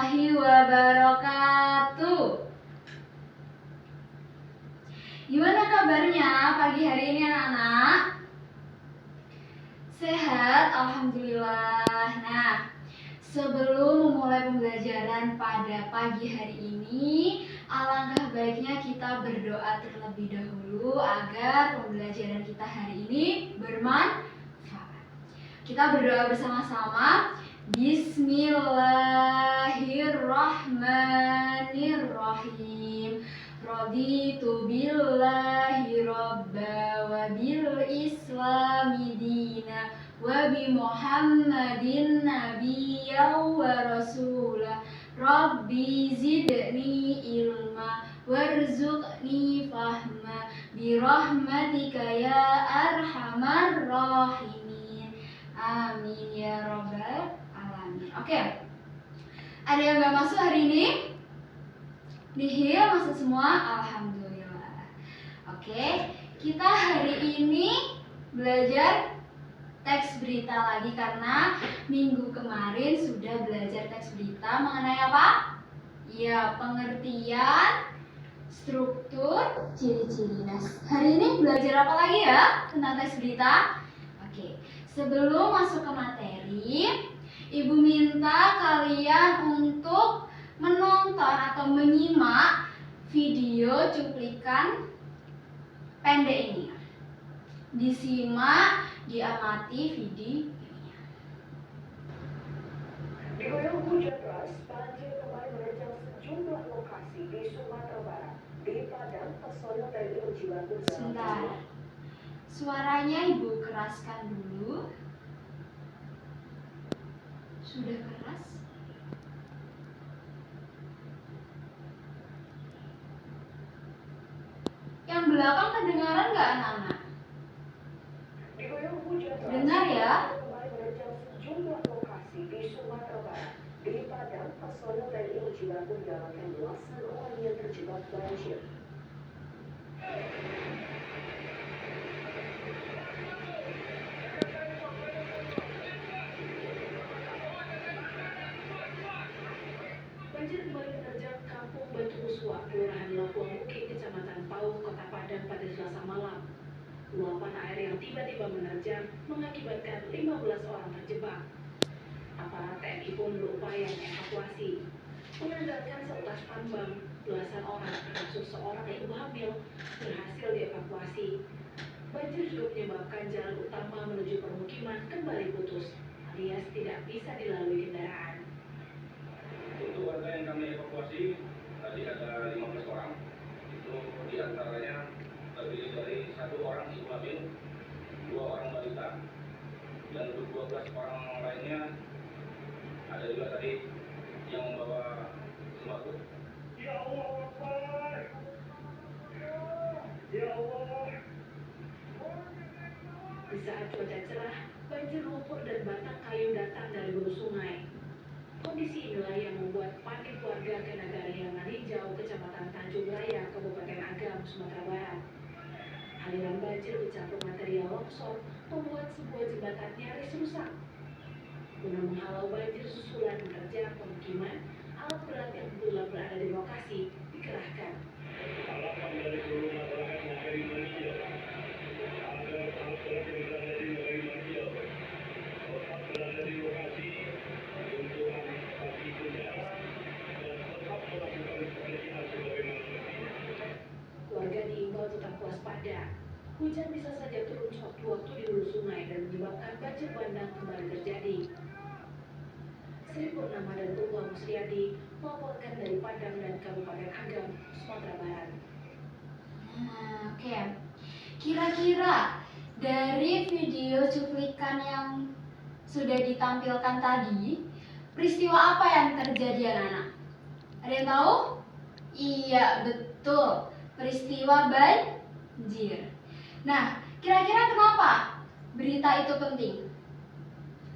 warahmatullahi wabarakatuh. Gimana kabarnya pagi hari ini anak-anak? Sehat? Alhamdulillah. Nah, sebelum memulai pembelajaran pada pagi hari ini, alangkah baiknya kita berdoa terlebih dahulu agar pembelajaran kita hari ini bermanfaat. Kita berdoa bersama-sama. Bismillahirrahmanirrahim. Raditu billahi robba wa bil islami dina wa bi muhammadin nabiyya wa rasulah. Rabbi zidni ilma warzuqni fahma bi rahmatika ya arhamar rahimin. Amin ya rabbal alamin. Oke. Ada yang gak masuk hari ini? Nihil masuk semua? Alhamdulillah. Oke, kita hari ini belajar teks berita lagi karena minggu kemarin sudah belajar teks berita mengenai apa? Ya, pengertian, struktur, ciri-ciri. Nah, hari ini belajar apa lagi ya tentang teks berita? Oke, sebelum masuk ke materi, Ibu minta kalian untuk menonton atau menyimak video cuplikan pendek ini. Disimak, diamati videonya. Diguyur hujan deras, banjir kembali menerjang sejumlah lokasi di Sumatera Barat. Di Padang, personil TNI berjibaku dalam. Sebentar. Suaranya Ibu keraskan dulu. Sudah keras? Yang belakang kedengaran nggak anak-anak? Diguyur hujan deras, Dengar ya? kembali menerjang sejumlah lokasi di Sumatera Barat. Di Padang, personil TNI berjibaku menyelamatkan belasan orang yang terjebak banjir. Banjir kembali menerjang Kampung Batu Uswa, Kelurahan Labuan Bukit, Kecamatan Pau, Kota Padang pada Selasa malam. Luapan air yang tiba-tiba menerjang mengakibatkan 15 orang terjebak. Aparat TNI pun berupaya mengevakuasi. Mengandalkan sebelas tambang, belasan orang termasuk seorang ibu hamil berhasil dievakuasi. Banjir juga menyebabkan jalan utama menuju permukiman kembali putus, alias tidak bisa dilalui kendaraan. Untuk warga yang kami evakuasi tadi ada 15 orang, itu diantaranya terdiri dari 1 orang ibu hamil, 2 orang balita, dan untuk 12 orang lainnya ada juga tadi yang membawa sembako. Ya Allah Akbar. Ya Allah. Di saat cuaca cerah, banjir lumpur dan batang kayu datang dari hulu sungai. Kondisi inilah yang membuat panik warga ke Nagariangan Hijau, Kecamatan Tanjung Raya, Kabupaten Agam, Sumatera Barat. Aliran banjir dicampur material longsor membuat sebuah jembatan nyaris rusak. Guna menghalau banjir susulan menerjang pemukiman, alat berat yang kebetulan berada di lokasi dikerahkan. Harapan dari seluruh masyarakat Negeri Manijau agar alat berat yang berada di Negeri Manijau tetap berada di lokasi untuk antisipasi bencana dan tetap melakukan pekerjaan sebagaimana mestinya. Warga diimbau tetap waspada. Hujan bisa saja turun sewaktu-waktu di hulu sungai dan menyebabkan banjir bandang kembali terjadi. Sri Purnama dan Tulwa Musriyadi melaporkan dari Padang dan Kabupaten Agam, Sumatera Barat. Nah, oke. Kira-kira dari video cuplikan yang sudah ditampilkan tadi, peristiwa apa yang terjadi anak-anak? Ada yang tahu? Iya, betul. Peristiwa banjir. Nah, kira-kira kenapa berita itu penting?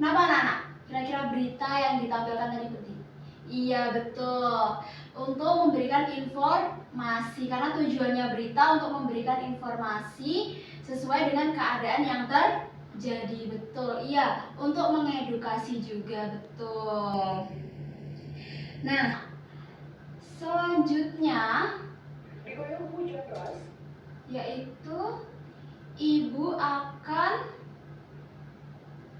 Kenapa anak-anak? Kira-kira berita yang ditampilkan tadi penting? Iya, betul. Untuk memberikan informasi, karena tujuannya berita untuk memberikan informasi sesuai dengan keadaan yang terjadi. Betul, iya. Untuk mengedukasi juga, betul. Nah, selanjutnya Diguyur hujan deras, yaitu ibu akan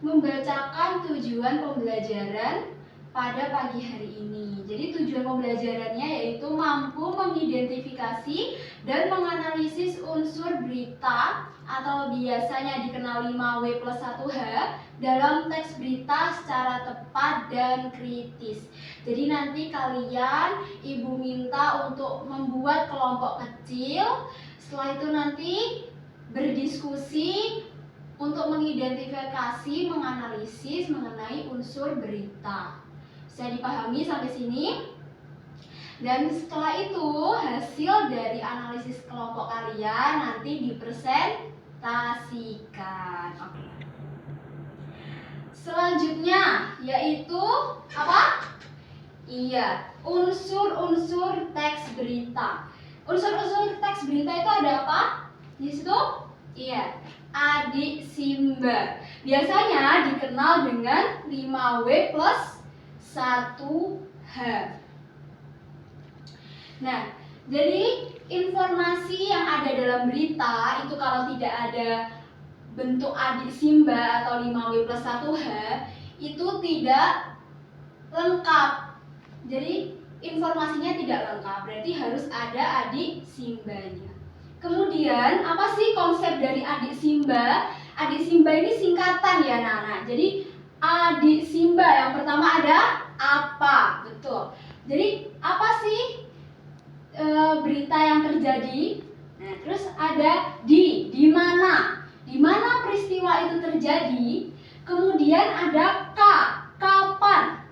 membacakan tujuan pembelajaran pada pagi hari ini. Jadi tujuan pembelajarannya yaitu mampu mengidentifikasi dan menganalisis unsur berita atau biasanya dikenal 5W+1H dalam teks berita secara tepat dan kritis. Jadi nanti kalian ibu minta untuk membuat kelompok kecil. Setelah itu nanti berdiskusi untuk mengidentifikasi, menganalisis mengenai unsur berita. Bisa dipahami sampai sini? Dan setelah itu hasil dari analisis kelompok kalian nanti dipresentasikan. Oke. Selanjutnya yaitu apa? Iya, unsur-unsur teks berita. Unsur-unsur teks berita itu ada apa? Di situ? Iya, adiksimba. Biasanya dikenal dengan 5W+1H. Nah, jadi informasi yang ada dalam berita itu kalau tidak ada bentuk adiksimba atau 5W+1H itu tidak lengkap. Jadi informasinya tidak lengkap, berarti harus ada adiksimbanya. Kemudian apa sih konsep dari adiksimba? Adiksimba ini singkatan ya Nana. Jadi adiksimba yang pertama ada apa? Betul. Jadi apa sih berita yang terjadi? Nah, terus ada di mana peristiwa itu terjadi. Kemudian ada kapan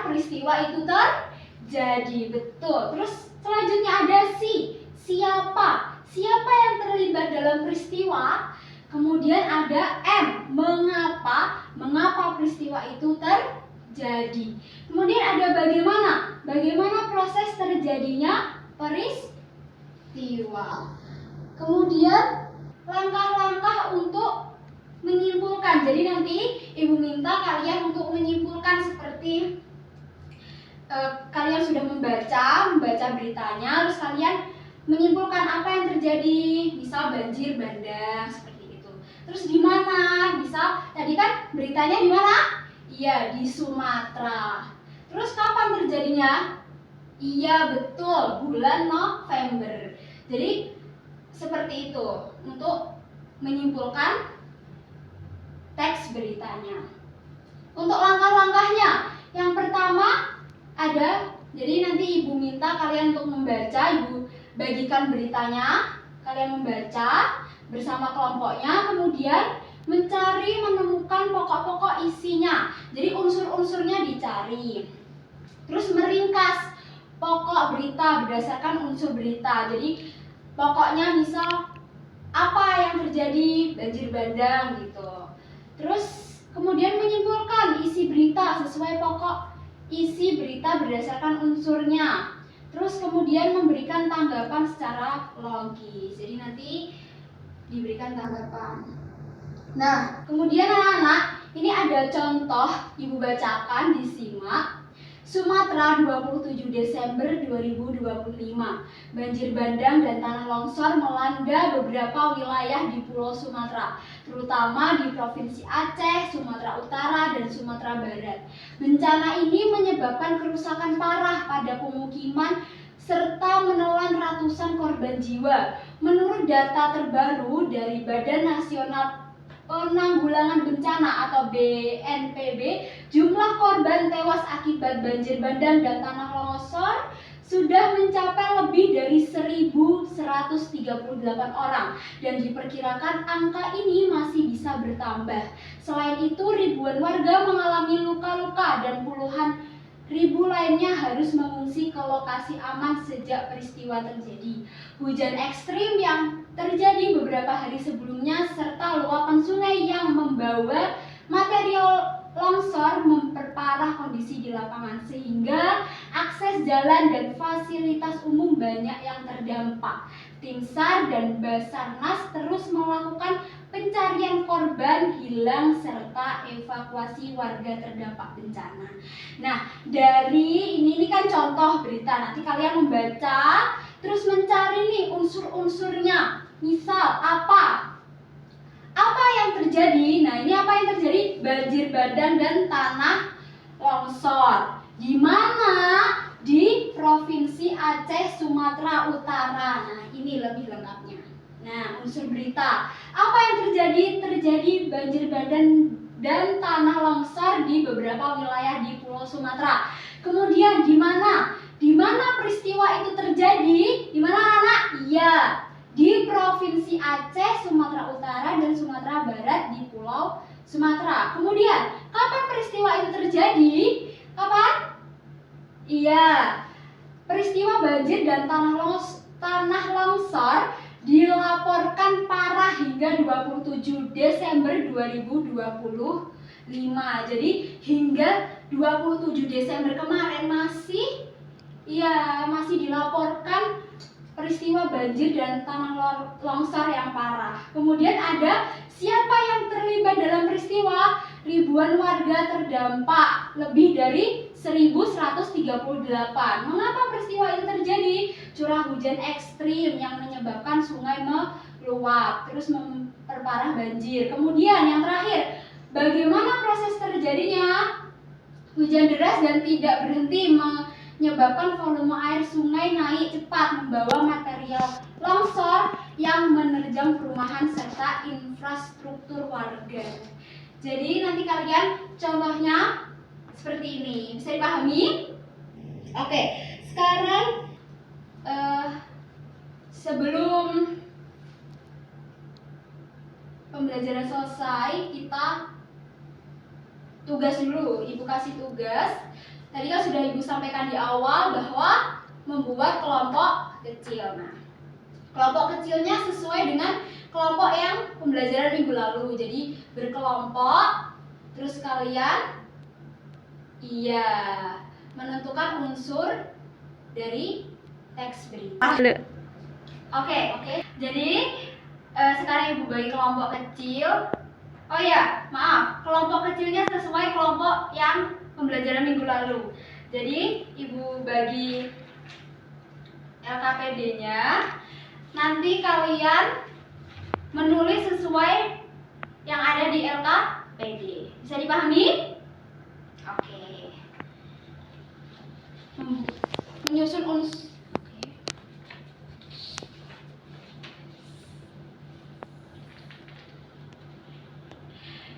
peristiwa itu terjadi. Betul. Terus selanjutnya ada siapa yang terlibat dalam peristiwa. Kemudian ada mengapa peristiwa itu terjadi. Kemudian ada bagaimana proses terjadinya peristiwa. Kemudian langkah-langkah untuk menyimpulkan. Jadi nanti ibu minta kalian untuk menyimpulkan seperti kalian sudah membaca beritanya, terus kalian menyimpulkan apa yang terjadi, misal banjir bandang seperti itu. Terus di mana? Misal tadi kan beritanya di mana? Iya, di Sumatera. Terus kapan terjadinya? Iya, betul, bulan November. Jadi seperti itu untuk menyimpulkan teks beritanya. Untuk langkah-langkahnya, yang pertama ada, jadi nanti ibu minta kalian untuk membaca, ibu bagikan beritanya, kalian membaca bersama kelompoknya, kemudian menemukan pokok-pokok isinya. Jadi unsur-unsurnya dicari. Terus meringkas pokok berita berdasarkan unsur berita. Jadi pokoknya misal apa yang terjadi, banjir bandang gitu. Terus kemudian menyimpulkan isi berita sesuai pokok isi berita berdasarkan unsurnya. Terus kemudian memberikan tanggapan secara logis. Jadi nanti diberikan tanggapan. Nah, kemudian anak-anak, ini ada contoh ibu bacakan, disimak. Sumatera 27 Desember 2025. Banjir bandang dan tanah longsor melanda beberapa wilayah di Pulau Sumatera, terutama di Provinsi Aceh, Sumatera Utara, dan Sumatera Barat. Bencana ini menyebabkan kerusakan parah pada pemukiman serta menelan ratusan korban jiwa. Menurut data terbaru dari Badan Nasional Penanggulangan Bencana atau BNPB, jumlah korban tewas akibat banjir bandang dan tanah longsor sudah mencapai lebih dari 1.138 orang dan diperkirakan angka ini masih bisa bertambah. Selain itu, ribuan warga mengalami luka-luka dan puluhan ribu lainnya harus mengungsi ke lokasi aman sejak peristiwa terjadi. Hujan ekstrim yang terjadi beberapa hari sebelumnya serta luapan sungai yang membawa material longsor memperparah kondisi di lapangan sehingga akses jalan dan fasilitas umum banyak yang terdampak. Tim SAR dan Basarnas terus melakukan pencarian korban hilang serta evakuasi warga terdampak bencana. Nah, dari ini kan contoh berita. Nanti kalian membaca terus mencari nih unsur-unsurnya. Misal apa yang terjadi? Nah, ini apa yang terjadi? Banjir bandang dan tanah longsor. Di mana? Di Provinsi Aceh, Sumatera Utara. Nah, ini lebih lengkapnya. Nah, unsur berita. Apa yang terjadi? Terjadi banjir bandang dan tanah longsor di beberapa wilayah di Pulau Sumatera. Kemudian di mana? Di mana peristiwa itu terjadi? Di mana, anak? Iya, di Provinsi Aceh, Sumatera Utara dan Sumatera Barat di Pulau Sumatera. Kemudian, kapan peristiwa itu terjadi? Kapan? Iya, peristiwa banjir dan tanah longsor dilaporkan parah hingga 27 Desember 2025. Jadi hingga 27 Desember kemarin masih dilaporkan peristiwa banjir dan tanah longsor yang parah. Kemudian ada siapa yang terlibat dalam peristiwa? Ribuan warga terdampak, lebih dari 1138. Mengapa peristiwa itu terjadi? Curah hujan ekstrim yang menyebabkan sungai meluap, terus memperparah banjir. Kemudian yang terakhir, bagaimana proses terjadinya? Hujan deras dan tidak berhenti menyebabkan volume air sungai naik cepat, membawa material longsor yang menerjang perumahan serta infrastruktur warga. Jadi nanti kalian contohnya seperti ini, bisa dipahami? Oke, sekarang sebelum pembelajaran selesai, kita tugas dulu. Ibu kasih tugas. Tadi kan sudah Ibu sampaikan di awal bahwa membuat kelompok kecil. Nah, kelompok kecilnya sesuai dengan kelompok yang pembelajaran minggu lalu. Jadi berkelompok, terus kalian menentukan unsur dari teks berita. Oke. Jadi sekarang Ibu bagi kelompok kecil. Oh ya, maaf, kelompok kecilnya sesuai kelompok yang pembelajaran minggu lalu. Jadi Ibu bagi LKPD-nya. Nanti kalian menulis sesuai yang ada di LKPD. Bisa dipahami? Oke. Menyusun unsur.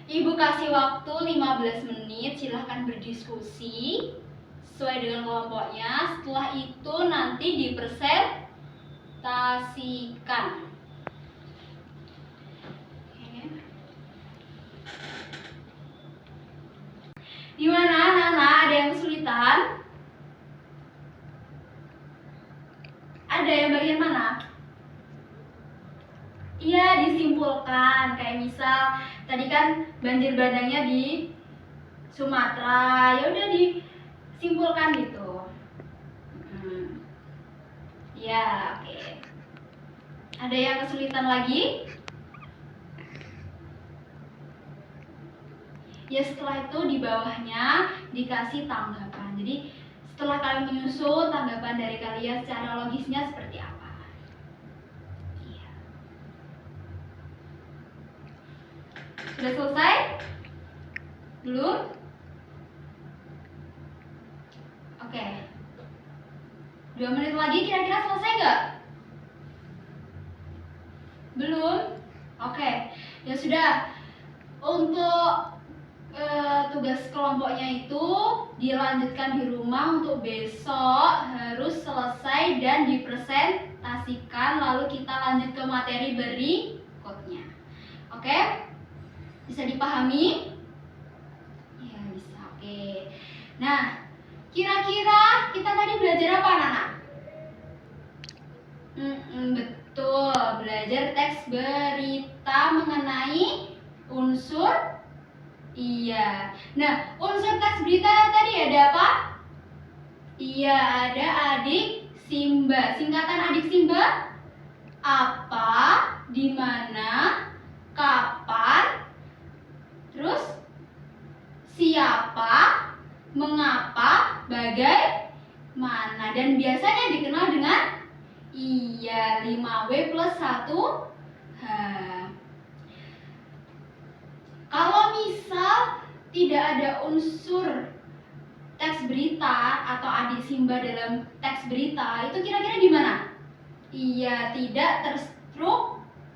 Ibu kasih waktu 15 menit, silahkan berdiskusi sesuai dengan kelompoknya. Setelah itu nanti dipresentasikan. Gimana, Nana? Ada yang kesulitan? Ada yang bagian mana? Iya, disimpulkan. Kayak misal tadi kan banjir bandangnya di Sumatera, ya udah disimpulkan gitu. Ya, oke. Ada yang kesulitan lagi? Ya, setelah itu di bawahnya dikasih tanggapan. Jadi setelah kalian menyusun, tanggapan dari kalian secara logisnya seperti apa? Iya. Sudah selesai? Belum? Oke. 2 menit lagi kira-kira selesai nggak? Belum? Oke. Ya sudah. Untuk tugas kelompoknya itu dilanjutkan di rumah, untuk besok harus selesai dan dipresentasikan, lalu kita lanjut ke materi berikutnya. Oke? Bisa dipahami? Ya, bisa. Oke. Nah, kira-kira kita tadi belajar apa, Nana? Betul, belajar teks berita mengenai unsur. Iya. Nah, unsur teks berita tadi ada apa? Iya, ada adik Simba. Singkatan adik Simba apa, di mana, kapan, terus siapa, mengapa, bagaimana. Dan biasanya dikenal dengan 5W plus 1H. Kalau misal tidak ada unsur teks berita atau adik simba dalam teks berita, itu kira-kira gimana? Tidak terstruktur.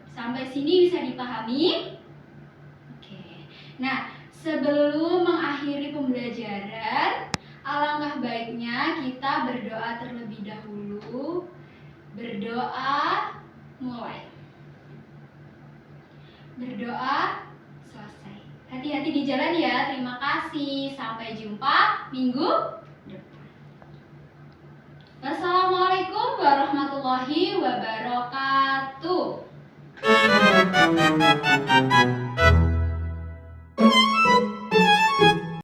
Sampai sini bisa dipahami? Oke. Nah, sebelum mengakhiri pembelajaran, alangkah baiknya kita berdoa terlebih dahulu. Berdoa, mulai. Berdoa, selesai. Hati-hati di jalan ya. Terima kasih. Sampai jumpa minggu depan. Wassalamualaikum warahmatullahi wabarakatuh.